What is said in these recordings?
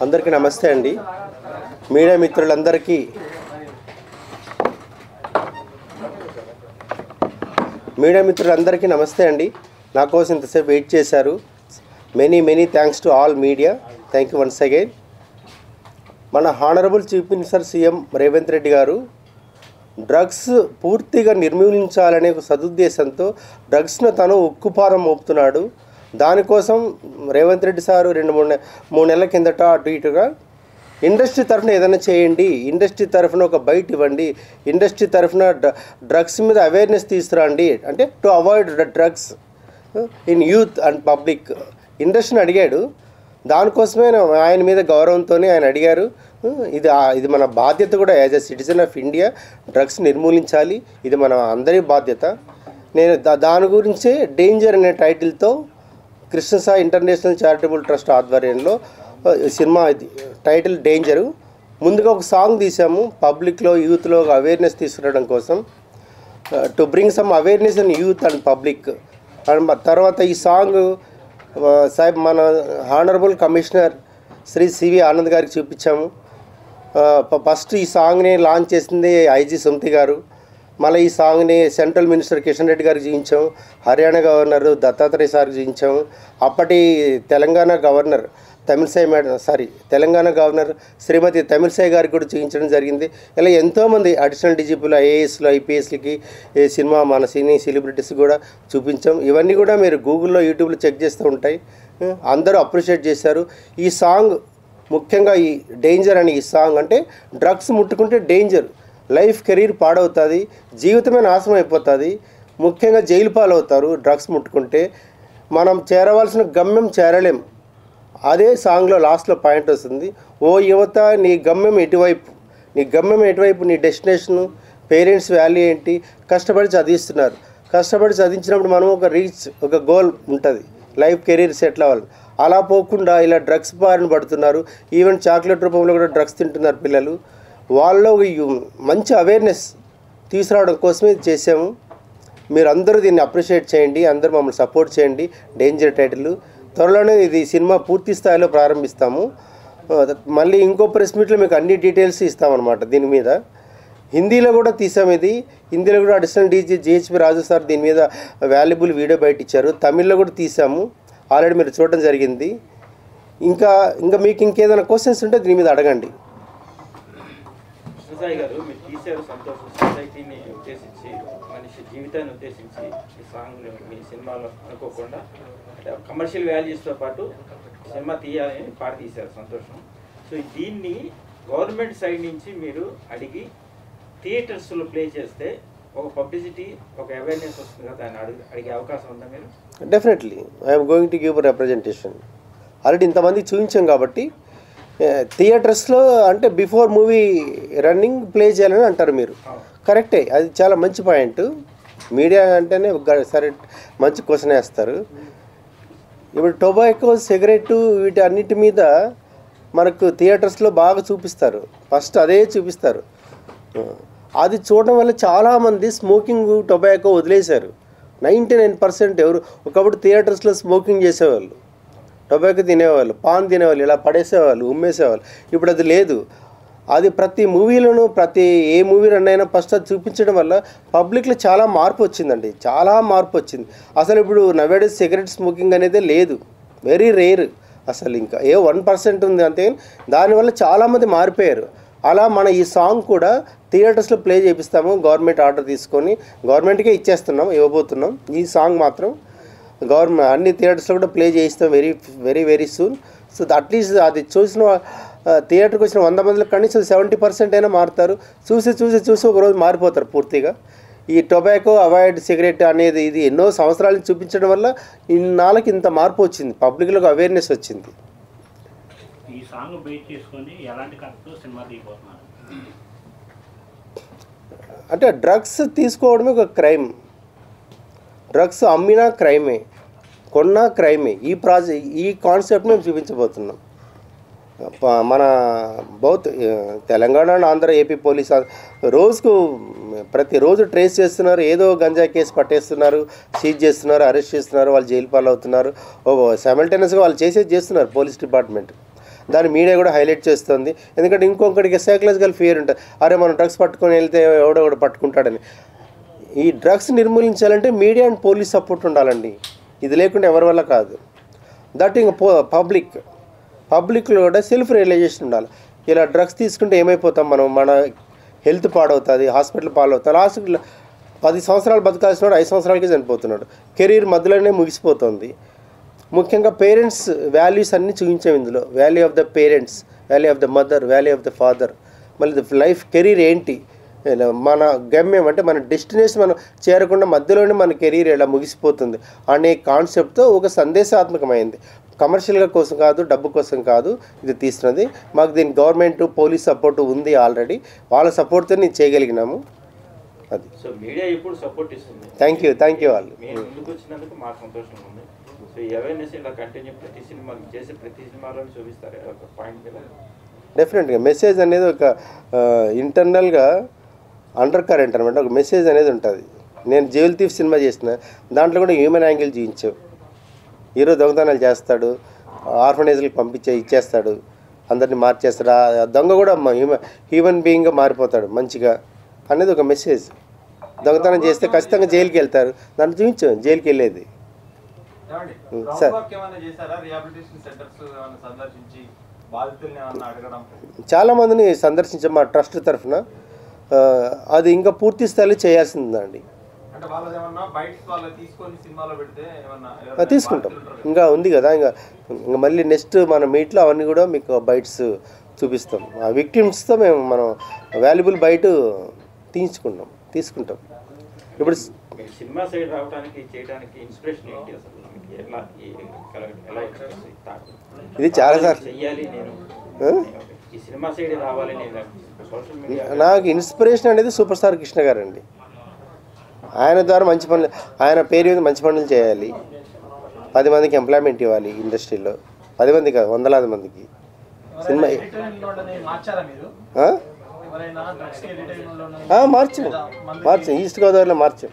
అందరికీ నమస్తే అండి. మీడియా మిత్రులందరికీ నమస్తే అండి. నా కోసం ఇంతసేపు వెయిట్ చేశారు. Many thanks to all media. Thank you once again. మన honourable chief minister CM Revanth Reddy గారు డ్రగ్స్ పూర్తిగా నిర్మూలించాలనే సదుద్దేశంతో డ్రగ్స్ను తను ఉక్కుపాదం మోపుతున్నాడు. దానికోసం రేవంత్ రెడ్డి సారు 2-3 నెలల కిందట అటు ఇటుగా ఇండస్ట్రీ తరఫున ఏదైనా చేయండి, ఇండస్ట్రీ తరఫున ఒక బైట్ ఇవ్వండి, ఇండస్ట్రీ తరఫున డ్రగ్స్ మీద అవేర్నెస్ తీసుకురండి, అంటే to avoid drugs in youth and public ఇండస్ట్రీని అడిగాడు. దానికోసమే ఆయన మీద గౌరవంతో ఆయన అడిగారు. ఇది మన బాధ్యత కూడా, as a citizen of India drugs నిర్మూలించాలి, ఇది మన అందరి బాధ్యత. నేను దాని గురించే డేంజర్ అనే టైటిల్తో కృష్ణసాయి ఇంటర్నేషనల్ చారిటబుల్ ట్రస్ట్ ఆధ్వర్యంలో సినిమా టైటిల్ డేంజరు. ముందుగా ఒక సాంగ్ తీసాము పబ్లిక్లో, యూత్లో అవేర్నెస్ తీసుకురావడం కోసం, to bring some awareness in youth and public. తర్వాత ఈ సాంగ్ మన honourable commissioner Shri C V Anand గారికి చూపించాము. ఫస్ట్ ఈ సాంగ్ని లాంచ్ చేసింది ఐజీ సుమతి గారు. మళ్ళీ ఈ సాంగ్ని సెంట్రల్ మినిస్టర్ కిషన్ రెడ్డి గారికి చూపించాము, హర్యానా గవర్నర్ దత్తాత్రేయ సార్కి చూపించాము, అప్పటి తెలంగాణ గవర్నర్ తెలంగాణ గవర్నర్ శ్రీమతి తమిళిసై గారికి కూడా చూపించడం జరిగింది. ఇలా ఎంతోమంది అడిషనల్ డీజీపీలు, ఐఏఎస్లు, ఐపీఎస్లకి సినిమా మన సినీ సెలబ్రిటీస్ కూడా చూపించాం. ఇవన్నీ కూడా మీరు గూగుల్లో, యూట్యూబ్లో చెక్ చేస్తూ ఉంటాయి. అందరూ అప్రిషియేట్ చేశారు. ఈ సాంగ్ ముఖ్యంగా ఈ డేంజర్ అని, ఈ సాంగ్ అంటే డ్రగ్స్ ముట్టుకుంటే డేంజర్, లైఫ్ కెరీర్ పాడవుతుంది, జీవితమే నాశనం అయిపోతుంది, ముఖ్యంగా జైలు పాలవుతారు డ్రగ్స్ ముట్టుకుంటే. మనం చేరవలసిన గమ్యం చేరలేం. అదే సాంగ్లో లాస్ట్లో పాయింట్ వస్తుంది, ఓ యువత నీ గమ్యం ఎటువైపు, నీ డెస్టినేషను, పేరెంట్స్ వాల్యూ ఏంటి, కష్టపడి చదివిస్తున్నారు. కష్టపడి చదివించినప్పుడు మనం ఒక గోల్ ఉంటుంది, లైఫ్ కెరీర్ సెటిల్ అవ్వాలి. అలా పోకుండా ఇలా డ్రగ్స్ బారిన పడుతున్నారు. ఈవెన్ చాక్లెట్ రూపంలో కూడా డ్రగ్స్ తింటున్నారు పిల్లలు. వాళ్ళలో మంచి అవేర్నెస్ తీసుకురావడం కోసమే ఇది చేసాము. మీరు అందరూ దీన్ని అప్రిషియేట్ చేయండి, అందరూ మమ్మల్ని సపోర్ట్ చేయండి. Danger title. త్వరలోనే ఇది సినిమా పూర్తి స్థాయిలో ప్రారంభిస్తాము. మళ్ళీ ఇంకో ప్రెస్ మీట్లో మీకు అన్ని డీటెయిల్స్ ఇస్తామన్నమాట. దీని మీద హిందీలో కూడా తీసాము. ఇది హిందీలో కూడా అడిషనల్ డీజీ జిహెచ్పి రాజు సార్ దీని మీద వాల్యుబుల్ వీడియో బయట ఇచ్చారు. తమిళ్లో కూడా తీసాము, ఆల్రెడీ మీరు చూడడం జరిగింది. ఇంకా మీకు ఇంకేదైనా క్వశ్చన్స్ ఉంటే దీని మీద అడగండి. కృష్ణసాయి గారు, మీరు తీశారు సంతోషం, సొసైటీని ఉద్దేశించి, మనిషి జీవితాన్ని ఉద్దేశించి ఈ సాంగ్ మీ సినిమాలో అనుకోకుండా కమర్షియల్ వాల్యూస్తో పాటు సినిమా తీయాలని పాట తీశారు, సంతోషం. సో దీన్ని గవర్నమెంట్ సైడ్ నుంచి మీరు అడిగి థియేటర్స్లో ప్లే చేస్తే ఒక పబ్లిసిటీ, ఒక అవేర్నెస్ వస్తుంది కదా, దాన్ని అడిగే అవకాశం ఉందా మీరు? Definitely I'm going to give representation. Already ఇంతమంది చూపించాం కాబట్టి థియేటర్స్లో అంటే బిఫోర్ మూవీ రన్నింగ్ ప్లే చేయాలని అంటారు మీరు. కరెక్టే, అది చాలా మంచి పాయింట్. మీడియా అంటేనే సరే మంచి క్వశ్చన్ వేస్తారు. ఇప్పుడు టొబాకో, సిగరెట్ వీటి అన్నిటి మీద మనకు థియేటర్స్లో బాగా చూపిస్తారు. ఫస్ట్ అదే చూపిస్తారు. అది చూడడం వల్ల చాలామంది స్మోకింగ్, టొబాకో వదిలేశారు. 99% ఎవరు ఒకప్పుడు థియేటర్స్లో స్మోకింగ్ చేసేవాళ్ళు, టొబాకో తినేవాళ్ళు, పాన్ తినేవాళ్ళు, ఇలా పడేసేవాళ్ళు, ఉమ్మేసేవాళ్ళు. ఇప్పుడు అది లేదు. అది ప్రతి మూవీలోనూ, ఏ మూవీ రన్ అయినా ఫస్ట్ అది చూపించడం వల్ల పబ్లిక్లో చాలా మార్పు వచ్చిందండి, చాలా మార్పు వచ్చింది. అసలు ఇప్పుడు నవేడేస్ సిగరెట్ స్మోకింగ్ అనేది లేదు, వెరీ రేర్. అసలు ఇంకా 1% ఉంది అంతే. దానివల్ల చాలామంది మారిపోయారు. అలా మన ఈ సాంగ్ కూడా థియేటర్స్లో ప్లే చేపిస్తాము. గవర్నమెంట్ ఆర్డర్ తీసుకొని గవర్నమెంట్కే ఇవ్వబోతున్నాం. ఈ సాంగ్ మాత్రం గవర్నమెంట్ అన్ని థియేటర్స్లో కూడా ప్లే చేయిస్తాం వెరీ సూన్. సో అట్లీస్ట్ అది చూసిన థియేటర్కి వచ్చిన 100 మందిలో కనీసం 70% అయినా మారుతారు. చూసి ఒకరోజు మారిపోతారు పూర్తిగా. ఈ టొబాకో, అవాయిడ్ సిగరెట్ అనేది ఇది ఎన్నో సంవత్సరాల నుంచి చూపించడం వల్ల ఇన్నాళ్ళకి ఇంత మార్పు వచ్చింది, పబ్లిక్లో అవేర్నెస్ వచ్చింది. ఈ సాంగ్ బేస్ చేసుకొని ఎలాంటి కథతో సినిమా తీయబోతున్నారు? అంటే డ్రగ్స్ తీసుకోవడమే ఒక క్రైమ్, డ్రగ్స్ అమ్మినా క్రైమే, కొన్నా క్రైమే. ఈ కాన్సెప్ట్ మేము చూపించబోతున్నాం. మన both Telangana and Andhra, AP police ప్రతిరోజు ట్రేస్ చేస్తున్నారు. ఏదో గంజా కేసు పట్టేస్తున్నారు, సీజ్ చేస్తున్నారు, అరెస్ట్ చేస్తున్నారు, వాళ్ళు జైలు పాలు అవుతున్నారు. సైమల్టేనియస్గా వాళ్ళు చేస్తున్నారు పోలీస్ డిపార్ట్మెంట్. దాన్ని మీడియా కూడా హైలైట్ చేస్తుంది. ఎందుకంటే ఇంకొకటికి సైకలాజికల్ ఫియర్ ఉంటుంది, అరే మనం డ్రగ్స్ పట్టుకొని వెళ్తే ఎవడెవడు పట్టుకుంటాడని. ఈ డ్రగ్స్ నిర్మూలించాలంటే మీడియా అండ్ పోలీస్ సపోర్ట్ ఉండాలండి. ఇది లేకుండా ఎవరి వల్ల కాదు. దట్ ఇంకా పబ్లిక్లో కూడా సెల్ఫ్ రియలైజేషన్ ఉండాలి. ఇలా డ్రగ్స్ తీసుకుంటే ఏమైపోతాం మనం, మన హెల్త్ పాడవుతుంది, హాస్పిటల్ పాడవుతుంది. హాస్పిటల్ 10 సంవత్సరాలు బతకాల్సిన వాడు 5 సంవత్సరాలకే చనిపోతున్నాడు. కెరీర్ మధ్యలోనే ముగిసిపోతుంది. ముఖ్యంగా పేరెంట్స్ వాల్యూస్ అన్నీ చూపించాం ఇందులో. Value of the parents, value of the mother, value of the father, మళ్ళీ లైఫ్ కెరీర్ ఏంటి, మన గమ్యం అంటే మన డెస్టినేషన్ మనం చేరకుండా మధ్యలోనే మన కెరీర్ ఎలా ముగిసిపోతుంది అనే కాన్సెప్ట్తో ఒక సందేశాత్మకమైంది. కమర్షియల్గా కోసం కాదు, డబ్బు కోసం కాదు ఇది తీస్తున్నది. మాకు దీని గవర్నమెంట్ పోలీస్ సపోర్ట్ ఉంది ఆల్రెడీ. వాళ్ళ సపోర్ట్తో నేను చేయగలిగినాము. అది. సో మీడియా ఇప్పుడు సపోర్ట్ ఇస్తుంది. థ్యాంక్ యూ వాళ్ళు. మీరు ముందుకు వచ్చినందుకు మాకు సంతోషంగా ఉంది. సో ఈ అవేర్నెస్ ఇలా కంటిన్యూ ప్రతి సినిమాకి చేసే ప్రతి సినిమాలో చూపిస్తారు ఒక పాయింట్ మీద. డెఫినెట్గా మెసేజ్ అనేది ఒక ఇంటర్నల్గా అండర్ కరెంట్ అనమాట. ఒక మెసేజ్ అనేది ఉంటుంది. నేను జైల్ థీఫ్ సినిమా చేసిన దాంట్లో కూడా హ్యూమన్ యాంగిల్ చూపించావు. హీరో దొంగతనాలు చేస్తాడు, ఆర్ఫనైజ్లకు ఇచ్చేస్తాడు, అందరినీ మార్చేస్తాడు. ఆ దొంగ కూడా హ్యూమన్ బీయింగ్గా మారిపోతాడు మంచిగా అనేది ఒక మెసేజ్. దొంగతనం చేస్తే ఖచ్చితంగా జైలుకి వెళ్తారు, దాన్ని చూపించాం జైలుకి వెళ్ళేది. సార్ చాలామందిని సందర్శించాం మా ట్రస్ట్ తరఫున. అది ఇంకా పూర్తి స్థాయిలో చేయాల్సిందండి. తీసుకుంటాం, ఇంకా ఉంది కదా. ఇంకా మళ్ళీ నెక్స్ట్ మన మీట్లో అవన్నీ కూడా మీకు బైట్స్ చూపిస్తాం. ఆ విక్టిమ్స్తో మనం వాల్యుబుల్ బైట్ తీసుకుంటాం. ఇప్పుడు సినిమా సైడ్ రావడానికి చేయడానికి ఇన్స్పిరేషన్ ఏంటి అసలు? ఇది చాలాసార్లు చెయ్యాలి నేను ఈ సినిమా సైడ్ రావాలి నేను సోషల్ మీడియా. నాకు ఇన్స్పిరేషన్ అనేది సూపర్ స్టార్ కృష్ణ గారు అండి. ఆయన ద్వారా మంచి పనులు, ఆయన పేరు మీద మంచి పనులు చేయాలి, 10 మందికి ఎంప్లాయ్మెంట్ ఇవ్వాలి ఇండస్ట్రీలో. 10 మంది కాదు, వందలాది మందికి. సినిమా మార్చాం ఈస్ట్ గోదావరిలో మార్చాం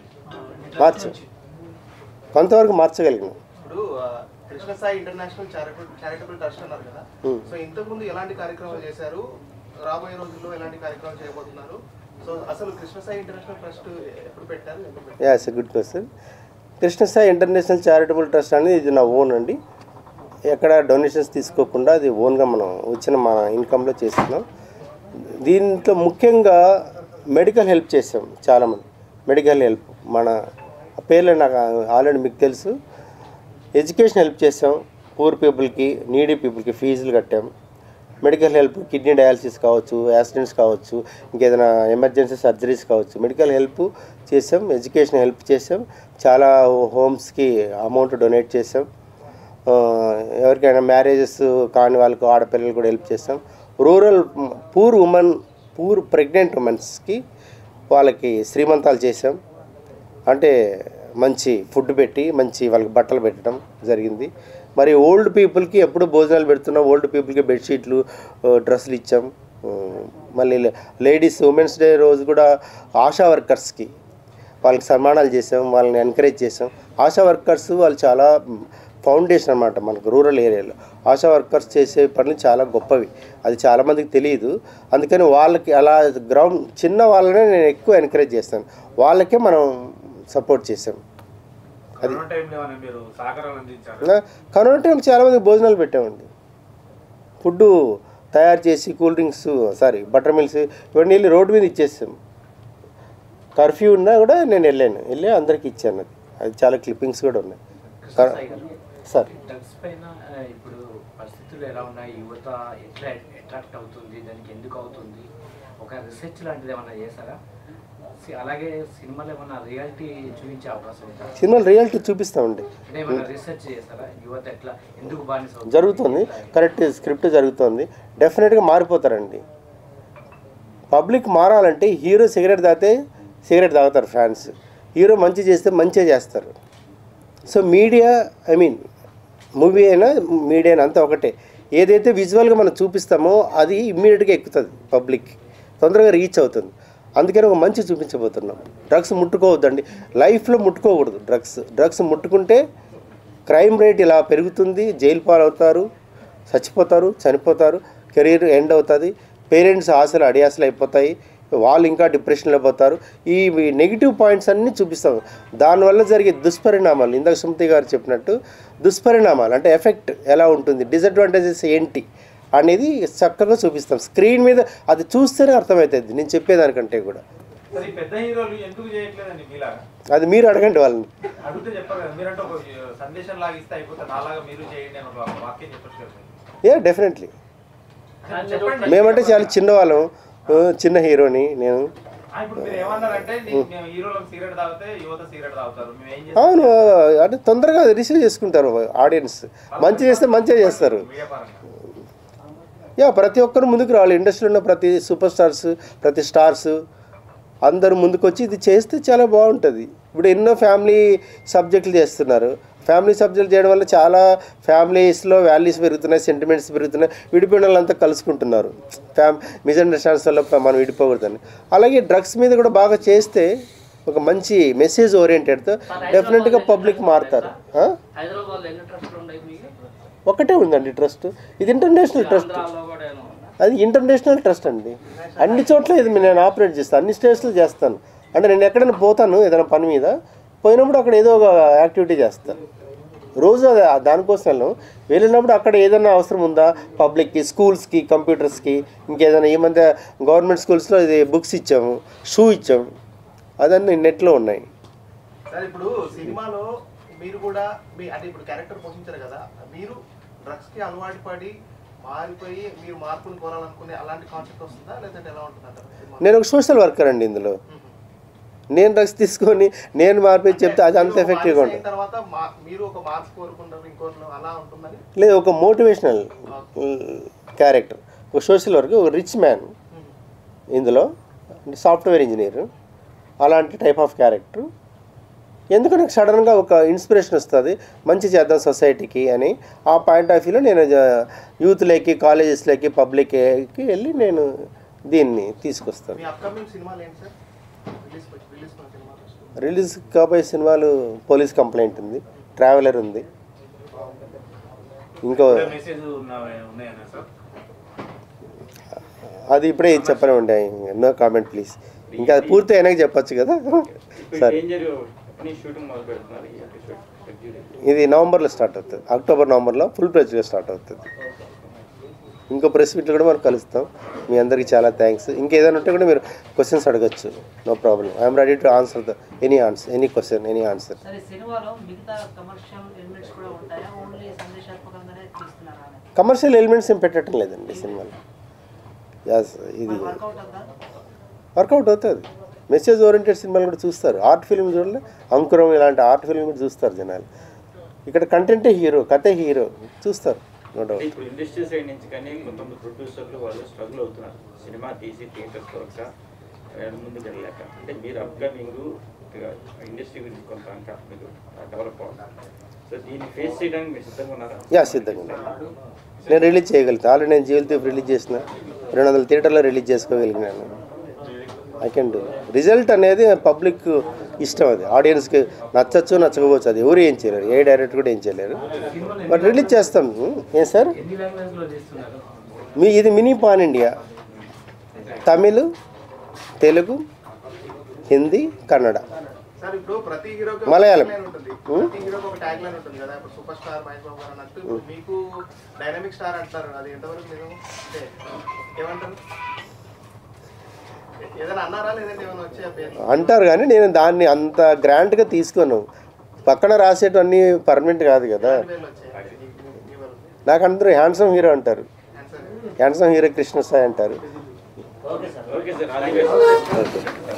కొంతవరకు మార్చగలిగినాం. ఇప్పుడు కృష్ణసాయి ఇంటర్నేషనల్ చారిటబుల్ ట్రస్ట్ అన్నారు కదా, సో ఇంతకుముందు ఎలాంటి కార్యక్రమాలు చేశారు, రాబోయే రోజుల్లో ఎలాంటి కార్యక్రమాలు చేయబోతున్నారు? సో అసలు కృష్ణసాయి ఇంటర్నేషనల్ ట్రస్ట్ ఎప్పుడు పెట్టారు? As a good question. Krishnasai international charitable trust అనేది ఇది నా ఓన్ అండి. ఎక్కడ డొనేషన్స్ తీసుకోకుండా అది ఓన్గా మనం వచ్చిన మన ఇన్కంలో చేస్తున్నాం. దీంట్లో ముఖ్యంగా మెడికల్ హెల్ప్ చేసాం. చాలామంది మెడికల్ హెల్ప్, మన పేర్లు నాకు ఆల్రెడీ మీకు తెలుసు. ఎడ్యుకేషన్ హెల్ప్ చేసాం, పూర్ పీపుల్కి, నీడీ పీపుల్కి ఫీజులు కట్టాం. మెడికల్ హెల్ప్, కిడ్నీ డయాలసిస్ కావచ్చు, యాక్సిడెంట్స్ కావచ్చు, ఇంకేదైనా ఎమర్జెన్సీ సర్జరీస్ కావచ్చు, మెడికల్ హెల్ప్ చేసాం. ఎడ్యుకేషన్ హెల్ప్ చేసాం. చాలా హోమ్స్కి అమౌంట్ డొనేట్ చేసాం. ఎవరికైనా మ్యారేజెస్ కాని వాళ్ళకు, ఆడపిల్లలు కూడా హెల్ప్ చేస్తాం. రూరల్ పూర్ ప్రెగ్నెంట్ ఉమెన్స్కి వాళ్ళకి శ్రీమంతాలు చేసాం. అంటే మంచి ఫుడ్ పెట్టి మంచి వాళ్ళకి బట్టలు పెట్టడం జరిగింది. మరి ఓల్డ్ పీపుల్కి ఎప్పుడు భోజనాలు పెడుతున్నాం. ఓల్డ్ పీపుల్కి బెడ్షీట్లు, డ్రెస్సులు ఇచ్చాం. మళ్ళీ లేడీస్ ఉమెన్స్ డే రోజు కూడా ఆశా వర్కర్స్కి వాళ్ళకి సన్మానాలు చేసాం, వాళ్ళని ఎంకరేజ్ చేసాం. ఆశా వర్కర్స్ వాళ్ళు చాలా ఫౌండేషన్ అన్నమాట మనకు రూరల్ ఏరియాలో. ఆశా వర్కర్స్ చేసే పనులు చాలా గొప్పవి, అది చాలామందికి తెలియదు. అందుకని వాళ్ళకి అలా గ్రౌండ్ చిన్న వాళ్ళనే నేను ఎక్కువ ఎంకరేజ్ చేస్తాను, వాళ్ళకే మనం సపోర్ట్ చేసాం. అది కరోనా టైం చాలామందికి భోజనాలు పెట్టామండి. ఫుడ్డు తయారు చేసి కూల్ డ్రింక్స్, బటర్ మిల్స్ ఇవన్నీ వెళ్ళి రోడ్డు మీద ఇచ్చేసాం. కర్ఫ్యూ ఉన్నా కూడా నేను వెళ్ళి అందరికి ఇచ్చాను. అది చాలా క్లిప్పింగ్స్ కూడా ఉన్నాయి. సార్ డ్రగ్స్ పైన ఇప్పుడు పరిస్థితులు ఎలా ఉన్నాయి, యువత ఎట్లా అట్రాక్ట్ అవుతుంది, దానికి ఎందుకు అవుతుంది, ఒక రీసెర్చ్ లాంటిది ఏమన్నా చేశారా? అలాగే సినిమాలో ఏమన్నా రియాలిటీ చూపించే అవకాశం ఉందా? సినిమాలు రియాలిటీ చూపిస్తామండి. అంటే ఏమన్నా రీసెర్చ్ చేస్తారా? యువత ఎట్లా ఎందుకు బానిస జరుగుతుంది, కరెక్ట్ స్క్రిప్ట్ జరుగుతుంది. డెఫినెట్గా మారిపోతారండి. పబ్లిక్ మారాలంటే హీరో సిగరెట్ తాగుతారు ఫ్యాన్స్, హీరో మంచి చేస్తే మంచిగా చేస్తారు. సో మీడియా, మూవీ అయినా మీడియా అయినా అంతా ఒకటే. ఏదైతే విజువల్గా మనం చూపిస్తామో అది ఇమ్మీడియట్గా ఎక్కుతుంది, పబ్లిక్ తొందరగా రీచ్ అవుతుంది. అందుకని ఒక మంచి చూపించబోతున్నాం. డ్రగ్స్ ముట్టుకోవద్దండి, లైఫ్లో ముట్టుకోకూడదు. డ్రగ్స్ ముట్టుకుంటే క్రైమ్ రేట్ ఇలా పెరుగుతుంది, జైలు పాలవుతారు. చచ్చిపోతారు, చనిపోతారు, కెరీర్ ఎండ్ అవుతుంది, పేరెంట్స్ ఆశలు అడియాసలు అయిపోతాయి, వాళ్ళు ఇంకా డిప్రెషన్లో పోతారు. ఈ నెగిటివ్ పాయింట్స్ అన్నీ చూపిస్తాం. దానివల్ల జరిగే దుష్పరిణామాలు, ఇందాక సుమతి గారు చెప్పినట్టు దుష్పరిణామాలు అంటే ఎఫెక్ట్ ఎలా ఉంటుంది, డిసడ్వాంటేజెస్ ఏంటి అనేది చక్కగా చూపిస్తాం. స్క్రీన్ మీద అది చూస్తేనే అర్థమవుతుంది నేను చెప్పేదానికంటే కూడా. పెద్ద హీరోలు ఎందుకు చేయట్లేదండి మీలాగా? అది మీరు అడగండి వాళ్ళని. అడిగితే చెప్పారు కదా, మీరంటే ఒక సందేశం లాగా ఇస్తే అయిపోతుంది, అలాగా మీరు చేయండి అని ఒక వాక్యం చెప్పచ్చు కదా. Yeah definitely. మేమంటే చాలా చిన్నవాళ్ళం, చిన్న హీరోని నేను. ఇప్పుడు మీరు ఏమన్నారంటే మేము హీరోలకు సిగరెట్ తాగితే యువత సిగరెట్ తాగుతారు, మేము ఏం అవును, అంటే తొందరగా రిసీవ్ చేసుకుంటారు ఆడియన్స్. మంచి చేస్తే మంచిగా చేస్తారు. యా ప్రతి ఒక్కరు ముందుకు రావాలి. ఇండస్ట్రీలో ఉన్న ప్రతి సూపర్ స్టార్స్, ప్రతి స్టార్స్ అందరూ ముందుకు వచ్చి ఇది చేస్తే చాలా బాగుంటుంది. ఇప్పుడు ఎన్నో ఫ్యామిలీ సబ్జెక్టులు చేస్తున్నారు. ఫ్యామిలీ సబ్జెక్టులు చేయడం వల్ల చాలా ఫ్యామిలీస్లో వాల్యూస్ పెరుగుతున్నాయి, సెంటిమెంట్స్ పెరుగుతున్నాయి, విడిపోయిన వాళ్ళంతా కలుసుకుంటున్నారు. మిస్అండర్స్టాండింగ్స్ వల్ల మనం విడిపోకూడదని. అలాగే డ్రగ్స్ మీద కూడా బాగా చేస్తే ఒక మంచి మెసేజ్ ఓరియంటెడ్తో డెఫినెట్గా పబ్లిక్ మారుతారు. ఒకటే ఉందండి ట్రస్ట్, ఇది ఇంటర్నేషనల్ ట్రస్ట్. అది ఇంటర్నేషనల్ ట్రస్ట్ అండి. అన్ని చోట్ల ఇది నేను ఆపరేట్ చేస్తాను, అన్ని స్టేట్స్లో చేస్తాను. అంటే నేను ఎక్కడైనా పోతాను ఏదైనా పని మీద, పోయినప్పుడు అక్కడ ఏదో ఒక యాక్టివిటీ చేస్తాను. రోజు అది దానికోసం వెళ్ళినప్పుడు అక్కడ ఏదైనా అవసరం ఉందా పబ్లిక్కి, స్కూల్స్కి, కంప్యూటర్స్కి, ఇంకేదైనా. ఈ మధ్య గవర్నమెంట్ స్కూల్స్లో ఇది బుక్స్ ఇచ్చాము, షూ ఇచ్చాము, అదన్నీ నెట్లో ఉన్నాయి. సార్ ఇప్పుడు సినిమాలో మీరు కూడా అంటే ఇప్పుడు క్యారెక్టర్ పోషించారు కదా, మీరు డ్రగ్స్కి అలవాటు పడి మారిపోయి మీరు మార్పులు కోరాలనుకునే అలాంటి కాన్సెప్ట్ వస్తుందా, లేదంటే ఎలా ఉంటుంది? నేను ఒక సోషల్ వర్కర్ అండి. ఇందులో నేను డ్రగ్స్ తీసుకొని నేను మార్పు చెప్తే అది అంత ఎఫెక్టివ్గా ఉంటుంది. లేదు, ఒక మోటివేషనల్ క్యారెక్టర్, ఒక సోషల్ వర్క్, ఒక రిచ్ మ్యాన్ ఇందులో, సాఫ్ట్వేర్ ఇంజనీర్, అలాంటి టైప్ ఆఫ్ క్యారెక్టర్. ఎందుకు నాకు సడన్గా ఒక ఇన్స్పిరేషన్ వస్తుంది, మంచి చేద్దాం సొసైటీకి అని. ఆ పాయింట్ ఆఫ్ వ్యూలో నేను యూత్లోకి, కాలేజెస్లోకి, పబ్లిక్కి వెళ్ళి నేను దీన్ని తీసుకొస్తాను. రిలీజ్ కాబోయే సినిమాలు పోలీస్ కంప్లైంట్ ఉంది, ట్రావెలర్ ఉంది, ఇంకో అది ఇప్పుడే చెప్పలేమండి. No comment please. ఇంకా అది పూర్తి అయినాక చెప్పచ్చు కదా. సరే, ఇది నవంబర్లో స్టార్ట్ అవుతుంది, అక్టోబర్ నవంబర్లో ఫుల్ ప్రెజ్గా స్టార్ట్ అవుతుంది. ఇంకో ప్రెస్ మీట్లో కూడా మనం కలుస్తాం. మీ అందరికీ చాలా థ్యాంక్స్. ఇంకేదైనా ఉంటే కూడా మీరు క్వశ్చన్స్ అడగచ్చు, no problem. I'm ready to answer any question, any answer. Commercial elements ఏం పెట్టడం లేదండి సినిమాలో. ఇది వర్కౌట్ అవుతుంది. మెసేజ్ ఓరియంటెడ్ సినిమాలు కూడా చూస్తారు. ఆర్ట్ ఫిల్మ్ చూడాలి, అంకురం ఇలాంటి ఆర్ట్ ఫిల్మ్ కూడా చూస్తారు జనాలు. ఇక్కడ కంటెంటే హీరో, కథే హీరో, చూస్తారు. ఇప్పుడు ఇండస్ట్రీ సైడ్ నుంచి కానీ కొంతమంది ప్రొడ్యూసర్లు వాళ్ళు స్ట్రగుల్ అవుతున్నారు, సినిమా తీసి థియేటర్స్ వరకు ముందుకు వెళ్ళలేక. అంటే మీరు అప్కమింగ్ ఇండస్ట్రీ గురించి కొంత ఇంకా మీకు డెవలప్ అవుతుంది. సో దీన్ని ఫేస్ చేయడానికి మీరు సిద్ధంగా ఉన్నారా? యా, సిద్ధంగా ఉన్నాను. నేను రిలీజ్ చేయగలుగుతాను. ఆల్రెడీ నేను జీవితం రిలీజ్ చేసిన 200 థియేటర్లో రిలీజ్ చేసుకోగలిగినాను. I can do. రిజల్ట్ అనేది పబ్లిక్ ఇష్టం, అది ఆడియన్స్కి నచ్చచ్చు నచ్చకపోవచ్చు, అది ఎవరు ఏం చేయలేరు, ఏ డైరెక్టర్ కూడా ఏం చేయలేరు. బట్ రిలీజ్ చేస్తాం. ఏం సార్ ఇది mini pan India, Tamil, Telugu, Hindi, Kannada, Malayalam. అంటారు కానీ నేను దాన్ని అంత గ్రాంట్గా తీసుకోను. పక్కన రాసేటన్నీ పర్మనెంట్ కాదు కదా. నాకు అందరూ హ్యాండ్సమ్ హీరో అంటారు, హ్యాండ్సమ్ హీరో కృష్ణ సాయి అంటారు.